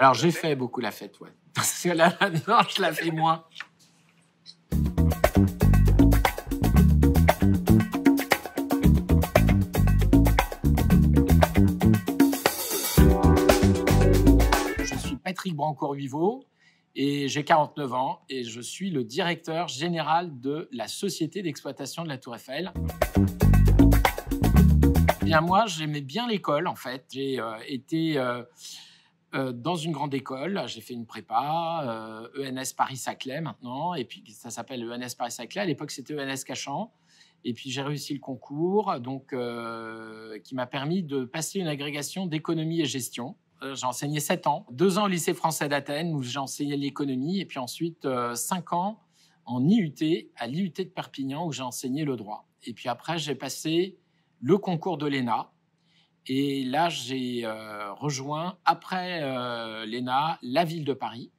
Alors, j'ai fait beaucoup la fête, ouais. Parce que là, maintenant, je la fais moins. Je suis Patrick Brancourt-Huivot et j'ai 49 ans et je suis le directeur général de la société d'exploitation de la Tour Eiffel. Bien, moi, j'aimais bien l'école, en fait. J'ai été dans une grande école. J'ai fait une prépa, ENS Paris-Saclay maintenant, et puis ça s'appelle ENS Paris-Saclay. À l'époque, c'était ENS Cachan. Et puis j'ai réussi le concours, donc qui m'a permis de passer une agrégation d'économie et gestion. J'ai enseigné 7 ans, 2 ans au lycée français d'Athènes où j'ai enseigné l'économie, et puis ensuite 5 ans en IUT, à l'IUT de Perpignan où j'ai enseigné le droit. Et puis après, j'ai passé le concours de l'ENA. Et là, j'ai rejoint, après l'ENA, la ville de Paris.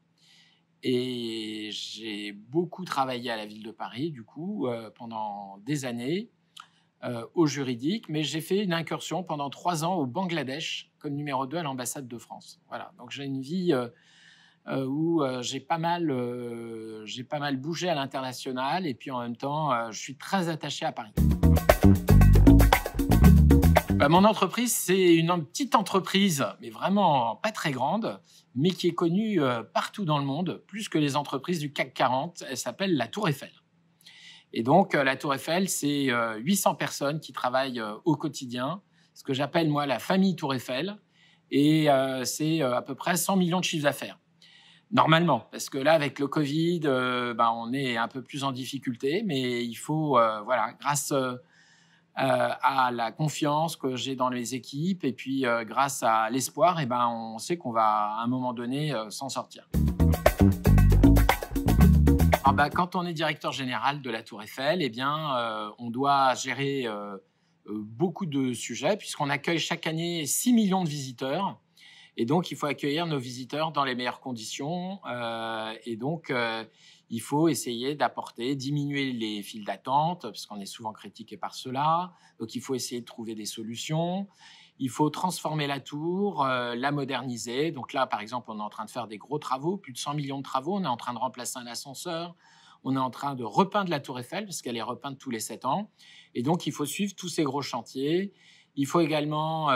Et j'ai beaucoup travaillé à la ville de Paris, du coup, pendant des années, au juridique. Mais j'ai fait une incursion pendant 3 ans au Bangladesh, comme numéro 2 à l'ambassade de France. Voilà, donc j'ai une vie où j'ai pas mal bougé à l'international. Et puis en même temps, je suis très attaché à Paris. Mon entreprise, c'est une petite entreprise, mais vraiment pas très grande, mais qui est connue partout dans le monde, plus que les entreprises du CAC 40. Elle s'appelle la Tour Eiffel. Et donc, la Tour Eiffel, c'est 800 personnes qui travaillent au quotidien, ce que j'appelle, moi, la famille Tour Eiffel. Et c'est à peu près 100 millions de chiffres d'affaires. Normalement, parce que là, avec le Covid, on est un peu plus en difficulté, mais il faut, grâce à la confiance que j'ai dans les équipes et puis grâce à l'espoir, on sait qu'on va à un moment donné s'en sortir. Quand on est directeur général de la Tour Eiffel, on doit gérer beaucoup de sujets puisqu'on accueille chaque année 6 millions de visiteurs. Et donc, il faut accueillir nos visiteurs dans les meilleures conditions. Il faut essayer diminuer les files d'attente, parce qu'on est souvent critiqué par cela. Donc, il faut essayer de trouver des solutions. Il faut transformer la tour, la moderniser. Donc là, par exemple, on est en train de faire des gros travaux, plus de 100 millions de travaux. On est en train de remplacer un ascenseur. On est en train de repeindre la Tour Eiffel, parce qu'elle est repeinte tous les 7 ans. Et donc, il faut suivre tous ces gros chantiers. Il faut également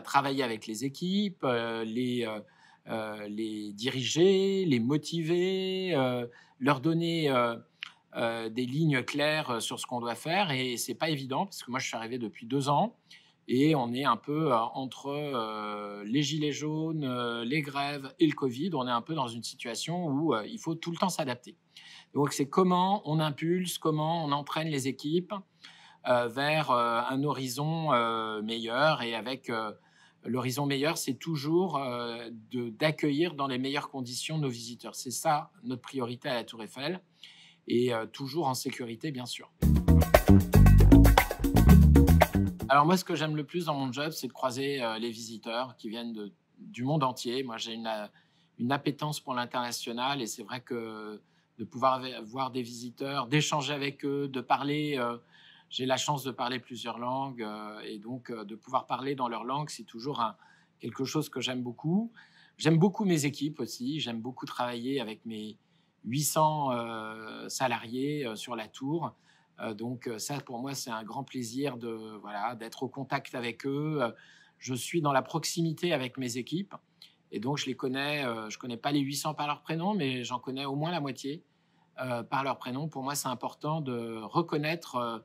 travailler avec les équipes, les diriger, les motiver, leur donner des lignes claires sur ce qu'on doit faire. Et c'est pas évident parce que moi, je suis arrivé depuis 2 ans et on est un peu entre les gilets jaunes, les grèves et le Covid. On est un peu dans une situation où il faut tout le temps s'adapter. Donc, c'est comment on impulse, comment on entraîne les équipes vers un horizon meilleur. Et avec l'horizon meilleur, c'est toujours d'accueillir dans les meilleures conditions nos visiteurs. C'est ça notre priorité à la Tour Eiffel, et toujours en sécurité, bien sûr. Alors moi, ce que j'aime le plus dans mon job, c'est de croiser les visiteurs qui viennent du monde entier. Moi, j'ai une appétence pour l'international, et c'est vrai que de pouvoir voir des visiteurs, d'échanger avec eux, de parler... j'ai la chance de parler plusieurs langues et donc de pouvoir parler dans leur langue, c'est toujours quelque chose que j'aime beaucoup. J'aime beaucoup mes équipes aussi. J'aime beaucoup travailler avec mes 800 salariés sur la tour. Donc ça, pour moi, c'est un grand plaisir d'être au contact avec eux. Je suis dans la proximité avec mes équipes et donc je les connais. Je connais pas les 800 par leur prénom, mais j'en connais au moins la moitié par leur prénom. Pour moi, c'est important de reconnaître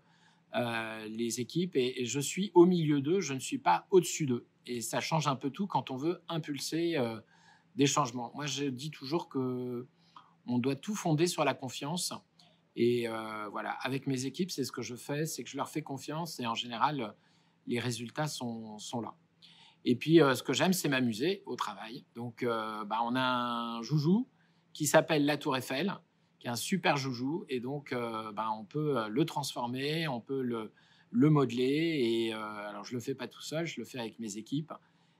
les équipes et je suis au milieu d'eux, je ne suis pas au-dessus d'eux. Et ça change un peu tout quand on veut impulser des changements. Moi, je dis toujours que on doit tout fonder sur la confiance. Et avec mes équipes, c'est ce que je fais, c'est que je leur fais confiance et en général, les résultats sont là. Et puis, ce que j'aime, c'est m'amuser au travail. Donc, on a un joujou qui s'appelle la Tour Eiffel, qui est un super joujou. Et donc, on peut le transformer, on peut le modeler. Et alors, je ne le fais pas tout seul, je le fais avec mes équipes.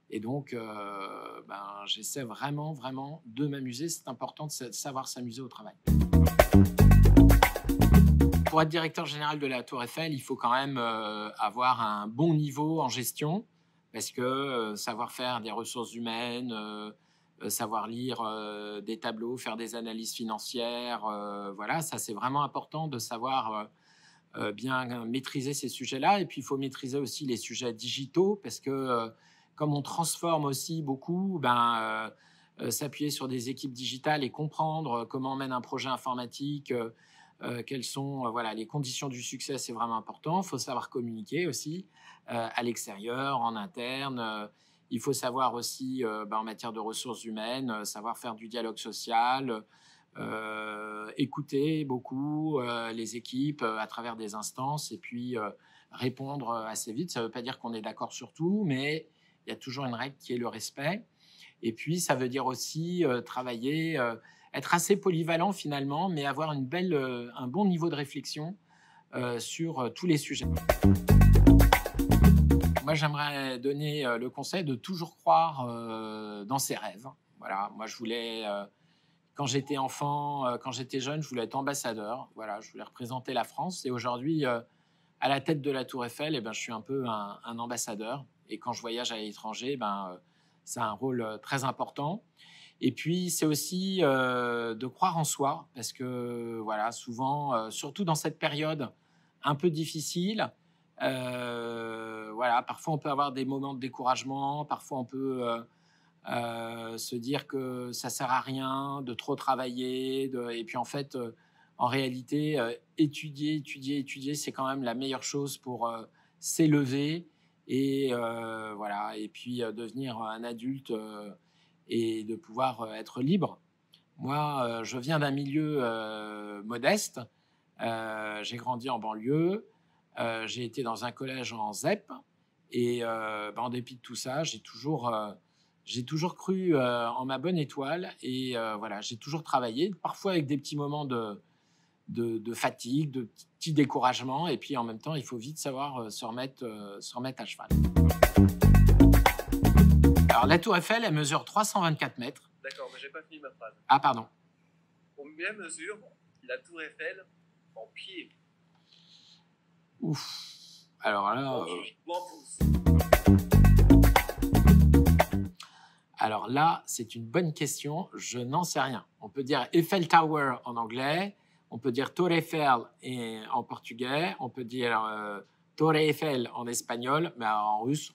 Et donc, j'essaie vraiment, vraiment de m'amuser. C'est important de savoir s'amuser au travail. Pour être directeur général de la Tour Eiffel, il faut quand même avoir un bon niveau en gestion, parce que savoir faire des ressources humaines, savoir lire des tableaux, faire des analyses financières. Voilà, ça c'est vraiment important de savoir bien maîtriser ces sujets-là. Et puis il faut maîtriser aussi les sujets digitaux parce que comme on transforme aussi beaucoup, s'appuyer sur des équipes digitales et comprendre comment on mène un projet informatique, quelles sont voilà, les conditions du succès, c'est vraiment important. Il faut savoir communiquer aussi à l'extérieur, en interne. Il faut savoir aussi, en matière de ressources humaines, savoir faire du dialogue social, écouter beaucoup les équipes à travers des instances et puis répondre assez vite. Ça ne veut pas dire qu'on est d'accord sur tout, mais il y a toujours une règle qui est le respect. Et puis, ça veut dire aussi travailler, être assez polyvalent finalement, mais avoir un bon niveau de réflexion sur tous les sujets. Moi, j'aimerais donner le conseil de toujours croire dans ses rêves. Voilà, moi, je voulais, quand j'étais enfant, quand j'étais jeune, je voulais être ambassadeur. Voilà, je voulais représenter la France. Et aujourd'hui, à la tête de la Tour Eiffel, je suis un peu un ambassadeur. Et quand je voyage à l'étranger, c'est un rôle très important. Et puis, c'est aussi de croire en soi, parce que voilà, souvent, surtout dans cette période un peu difficile, voilà, parfois on peut avoir des moments de découragement, parfois on peut se dire que ça sert à rien de trop travailler, et puis en fait, en réalité, étudier, c'est quand même la meilleure chose pour s'élever et voilà, et puis devenir un adulte et de pouvoir être libre. Moi, je viens d'un milieu modeste. J'ai grandi en banlieue. J'ai été dans un collège en ZEP. Et en dépit de tout ça, j'ai toujours cru en ma bonne étoile. Et voilà, j'ai toujours travaillé, parfois avec des petits moments de fatigue, de petits découragements. Et puis en même temps, il faut vite savoir se remettre à cheval. Alors, la Tour Eiffel, elle mesure 324 mètres. D'accord, mais j'ai pas fini ma phrase. Ah, pardon. Combien mesure la Tour Eiffel en pied? Ouf. Alors là. Ou en pouces? Alors là, c'est une bonne question. Je n'en sais rien. On peut dire Eiffel Tower en anglais. On peut dire Tour Eiffel en portugais. On peut dire Torre Eiffel en espagnol. Mais en russe,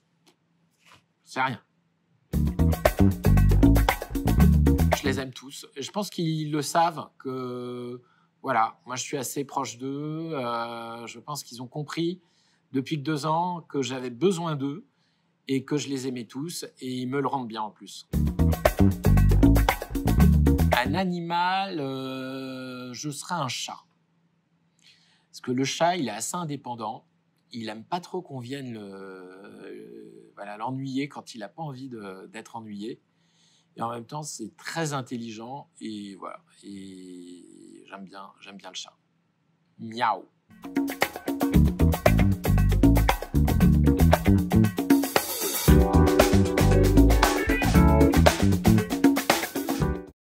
c'est rien. Je les aime tous. Et je pense qu'ils le savent que, voilà, moi je suis assez proche d'eux. Je pense qu'ils ont compris depuis 2 ans que j'avais besoin d'eux et que je les aimais tous. Et ils me le rendent bien en plus. Un animal, je serais un chat. Parce que le chat, il est assez indépendant. Il n'aime pas trop qu'on vienne l'ennuyer quand il n'a pas envie d'être ennuyé. Et en même temps, c'est très intelligent. Et voilà. Et j'aime bien le chat. Miaou.